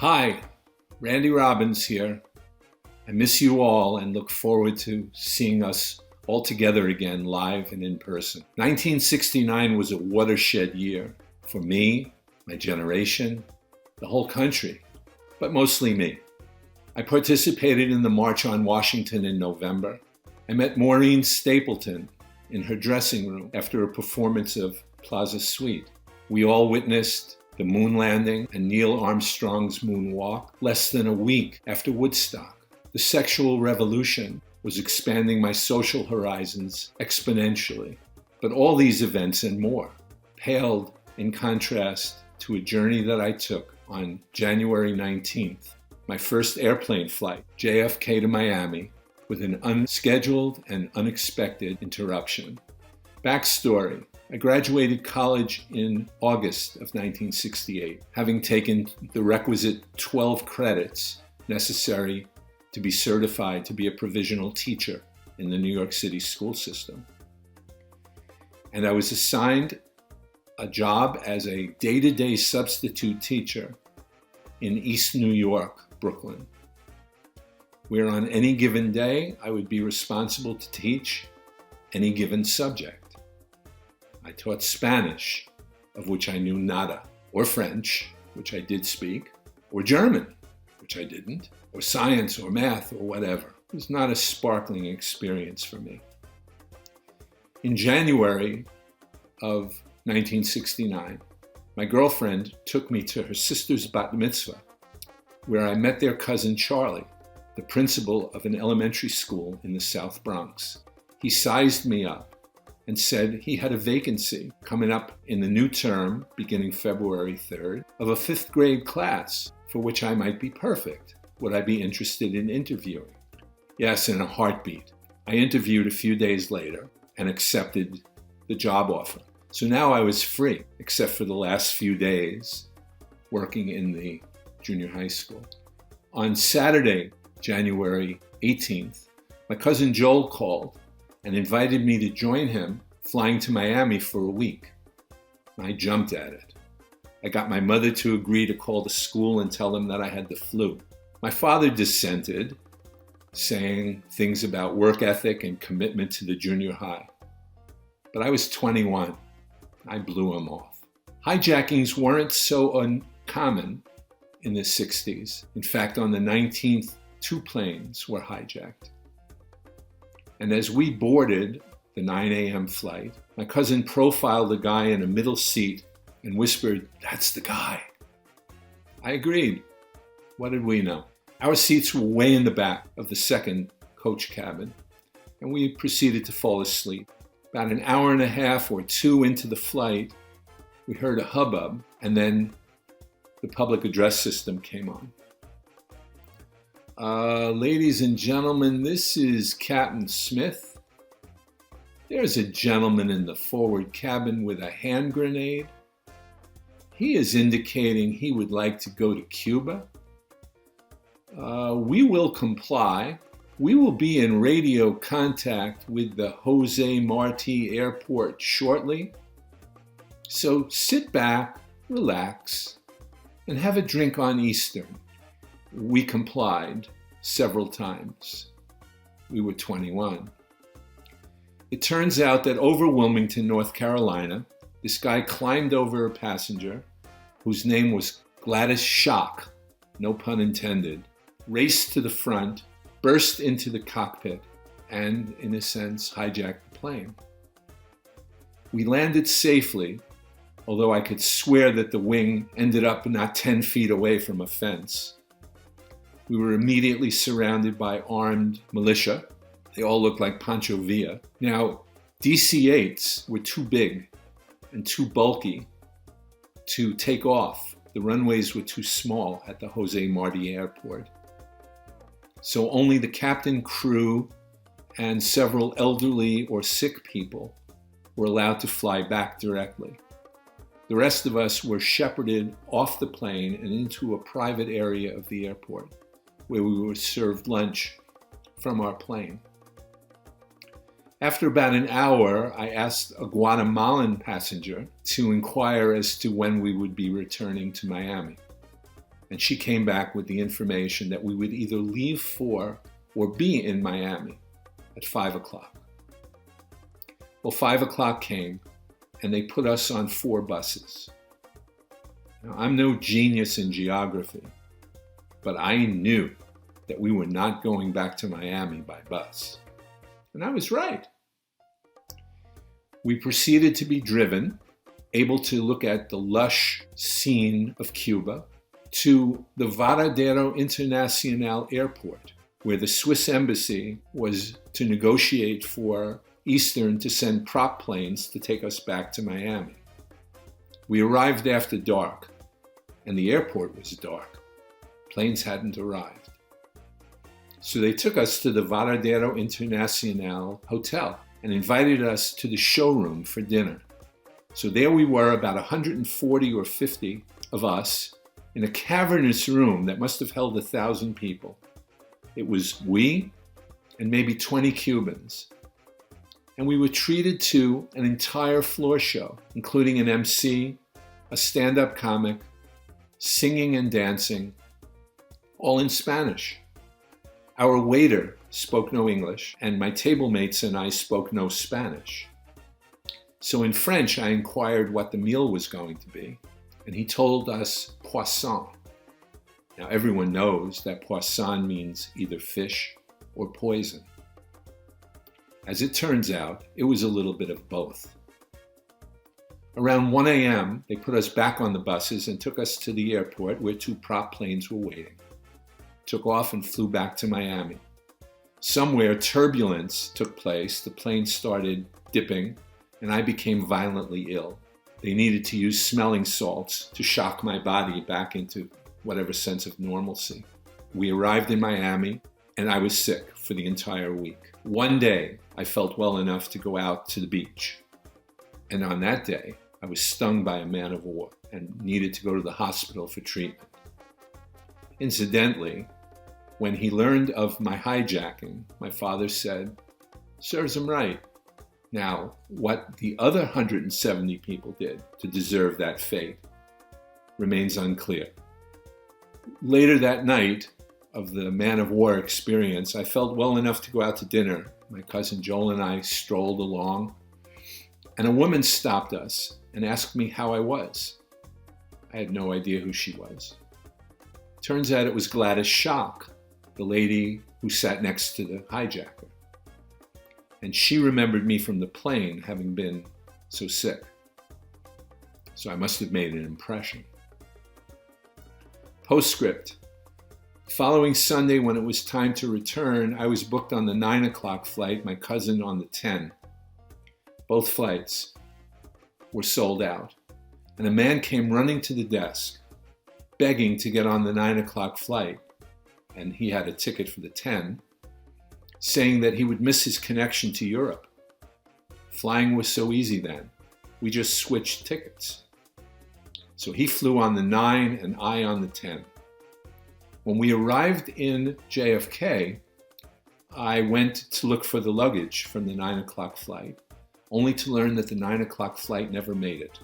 Hi, Randy Robbins here. I miss you all and look forward to seeing us all together again, live and in person. 1969 was a watershed year for me, my generation, the whole country, but mostly me. I participated in the March on Washington in November. I met Maureen Stapleton in her dressing room after a performance of Plaza Suite. We all witnessed the moon landing and Neil Armstrong's moonwalk less than a week after Woodstock. The sexual revolution was expanding my social horizons exponentially. But all these events and more paled in contrast to a journey that I took on January 19th, my first airplane flight, JFK to Miami, with an unscheduled and unexpected interruption. Backstory: I graduated college in August of 1968, having taken the requisite 12 credits necessary to be certified to be a provisional teacher in the New York City school system. And I was assigned a job as a day-to-day substitute teacher in East New York, Brooklyn, where on any given day I would be responsible to teach any given subject. I taught Spanish, of which I knew nada, or French, which I did speak, or German, which I didn't, or science or math or whatever. It was not a sparkling experience for me. In January of 1969, my girlfriend took me to her sister's bat mitzvah, where I met their cousin Charlie, the principal of an elementary school in the South Bronx. He sized me up and said he had a vacancy coming up in the new term, beginning February 3rd, of a 5th grade class for which I might be perfect. Would I be interested in interviewing? Yes, in a heartbeat. I interviewed a few days later and accepted the job offer. So now I was free, except for the last few days working in the junior high school. On Saturday, January 18th, my cousin Joel called and invited me to join him flying to Miami for a week. I jumped at it. I got my mother to agree to call the school and tell them that I had the flu. My father dissented, saying things about work ethic and commitment to the junior high. But I was 21. I blew him off. Hijackings weren't so uncommon in the 60s. In fact, on the 19th, 2 planes were hijacked. And as we boarded the 9 a.m. flight, my cousin profiled the guy in a middle seat and whispered, "That's the guy." I agreed. What did we know? Our seats were way in the back of the second coach cabin, and we proceeded to fall asleep. About an hour and a half or 2 into the flight, we heard a hubbub, and then the public address system came on. Ladies and gentlemen, this is Captain Smith. There's a gentleman in the forward cabin with a hand grenade. He is indicating he would like to go to Cuba. We will comply. We will be in radio contact with the Jose Marti Airport shortly. So sit back, relax, and have a drink on Eastern. We complied several times. We were 21. It turns out that over Wilmington, North Carolina, this guy climbed over a passenger whose name was Gladys Schock, no pun intended, raced to the front, burst into the cockpit, and, in a sense, hijacked the plane. We landed safely, although I could swear that the wing ended up not 10 feet away from a fence. We were immediately surrounded by armed militia. They all looked like Pancho Villa. Now, DC-8s were too big and too bulky to take off. The runways were too small at the Jose Marti Airport. So only the captain, crew, and several elderly or sick people were allowed to fly back directly. The rest of us were shepherded off the plane and into a private area of the airport, where we were served lunch from our plane. After about an hour, I asked a Guatemalan passenger to inquire as to when we would be returning to Miami. And she came back with the information that we would either leave for or be in Miami at 5 o'clock. Well, 5 o'clock came, and they put us on 4 buses. Now, I'm no genius in geography, but I knew that we were not going back to Miami by bus. And I was right. We proceeded to be driven, able to look at the lush scene of Cuba, to the Varadero Internacional Airport, where the Swiss embassy was to negotiate for Eastern to send prop planes to take us back to Miami. We arrived after dark, and the airport was dark. Planes hadn't arrived. So they took us to the Varadero Internacional Hotel and invited us to the showroom for dinner. So there we were, about 140 or 50 of us, in a cavernous room that must have held 1,000 people. It was we and maybe 20 Cubans. And we were treated to an entire floor show, including an MC, a stand-up comic, singing and dancing, all in Spanish. Our waiter spoke no English, and my table mates and I spoke no Spanish. So in French, I inquired what the meal was going to be, and he told us poisson. Now everyone knows that poisson means either fish or poison. As it turns out, it was a little bit of both. Around 1 a.m., they put us back on the buses and took us to the airport where 2 prop planes were waiting. Took off and flew back to Miami. Somewhere turbulence took place, the plane started dipping, and I became violently ill. They needed to use smelling salts to shock my body back into whatever sense of normalcy. We arrived in Miami, and I was sick for the entire week. One day, I felt well enough to go out to the beach. And on that day, I was stung by a man of war and needed to go to the hospital for treatment. Incidentally, when he learned of my hijacking, my father said, "Serves him right." Now, what the other 170 people did to deserve that fate remains unclear. Later that night of the man of war experience, I felt well enough to go out to dinner. My cousin Joel and I strolled along, and a woman stopped us and asked me how I was. I had no idea who she was. Turns out it was Gladys Schock, the lady who sat next to the hijacker. And she remembered me from the plane, having been so sick. So I must have made an impression. Postscript. Following Sunday, when it was time to return, I was booked on the 9 o'clock flight, my cousin on the 10. Both flights were sold out. And a man came running to the desk, begging to get on the 9 o'clock flight, and he had a ticket for the 10, saying that he would miss his connection to Europe. Flying was so easy then. We just switched tickets. So he flew on the 9 and I on the 10. When we arrived in JFK, I went to look for the luggage from the 9 o'clock flight, only to learn that the 9 o'clock flight never made it.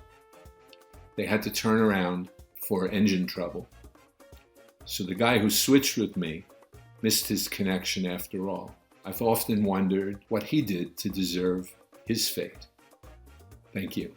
They had to turn around for engine trouble. So the guy who switched with me missed his connection after all. I've often wondered what he did to deserve his fate. Thank you.